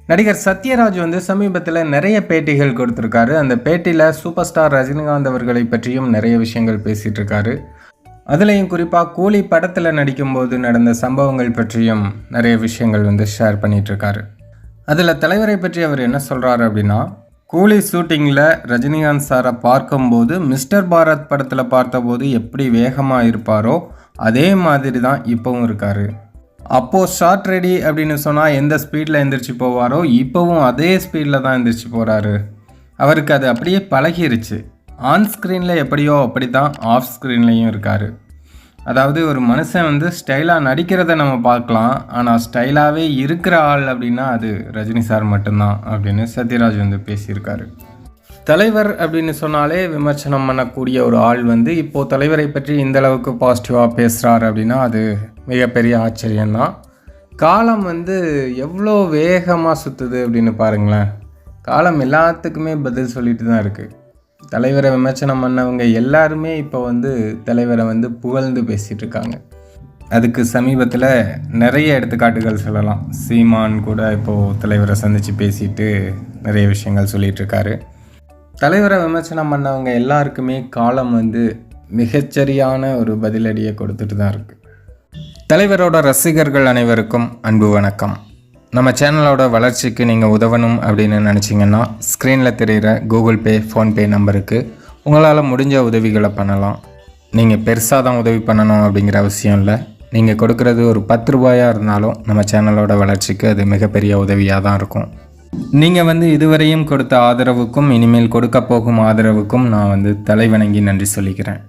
நடிகர் சத்யராஜ் சமீபத்தில் நிறைய பேட்டிகள் கொடுத்துருக்காரு. அந்த பேட்டியில் சூப்பர் ஸ்டார் ரஜினிகாந்த் அவர்களை பற்றியும் நிறைய விஷயங்கள் பேசிகிட்டு இருக்காரு. அதுலேயும் குறிப்பாக கூலி படத்தில் நடிக்கும்போது நடந்த சம்பவங்கள் பற்றியும் நிறைய விஷயங்கள் ஷேர் பண்ணிகிட்ருக்காரு. அதில் தலைவரை பற்றி அவர் என்ன சொல்கிறாரு அப்படின்னா, கூலி ஷூட்டிங்கில் ரஜினிகாந்த் சாரை பார்க்கும்போது மிஸ்டர் பாரத் படத்தில் பார்த்தபோது எப்படி வேகமாக இருப்பாரோ அதே மாதிரி தான் இப்போவும் இருக்கார். அப்போது ஷார்ட் ரெடி அப்படின்னு சொன்னால் எந்த ஸ்பீடில் எந்திரிச்சு போவாரோ இப்போவும் அதே ஸ்பீடில் தான் எந்திரிச்சு போகிறாரு. அவருக்கு அது அப்படியே பழகிருச்சு. ஆன் ஸ்க்ரீனில் எப்படியோ அப்படி தான் ஆஃப் ஸ்க்ரீன்லேயும் இருக்கார். அதாவது ஒரு மனுஷன் ஸ்டைலாக நடிக்கிறத நம்ம பார்க்கலாம், ஆனால் ஸ்டைலாகவே இருக்கிற ஆள் அப்படின்னா அது ரஜினி சார் மட்டும்தான் அப்படின்னு சத்யராஜ் பேசியிருக்காரு. தலைவர் அப்படின்னு சொன்னாலே விமர்சனம் பண்ணக்கூடிய ஒரு ஆள் இப்போது தலைவரை பற்றி இந்த அளவுக்கு பாசிட்டிவாக பேசுகிறார் அப்படின்னா அது மிகப்பெரிய ஆச்சரியம்தான். காலம் எவ்வளோ வேகமாக சுற்றுது அப்படின்னு பாருங்களேன். காலம் எல்லாத்துக்குமே பதில் சொல்லிட்டு தான் இருக்குது. தலைவரை விமர்சனம் பண்ணவங்க எல்லாருமே இப்போ தலைவரை புகழ்ந்து பேசிகிட்டு இருக்காங்க. அதுக்கு சமீபத்தில் நிறைய எடுத்துக்காட்டுகள் சொல்லலாம். சீமான் கூட இப்போது தலைவரை சந்தித்து பேசிட்டு நிறைய விஷயங்கள் சொல்லிகிட்ருக்காரு. தலைவரை விமர்சனம் பண்ணவங்க எல்லாருக்குமே காலம் மிகச்சரியான ஒரு பதிலடியை கொடுத்துட்டு தான் இருக்குது. தலைவரோட ரசிகர்கள் அனைவருக்கும் அன்பு வணக்கம். நம்ம சேனலோட வளர்ச்சிக்கு நீங்கள் உதவணும் அப்படின்னு நினச்சிங்கன்னா ஸ்க்ரீனில் தெரிகிற கூகுள் பே, ஃபோன்பே நம்பருக்கு உங்களால் முடிஞ்ச உதவிகளை பண்ணலாம். நீங்கள் பெருசாக தான் உதவி பண்ணணும் அப்படிங்கிற அவசியம் இல்லை. நீங்கள் கொடுக்குறது ஒரு 10 ரூபாயாக இருந்தாலும் நம்ம சேனலோட வளர்ச்சிக்கு அது மிகப்பெரிய உதவியாக தான் இருக்கும். நீங்கள் இதுவரையும் கொடுத்த ஆதரவுக்கும் இனிமேல் கொடுக்க போகும் ஆதரவுக்கும் நான் தலைவணங்கி நன்றி சொல்லிக்கிறேன்.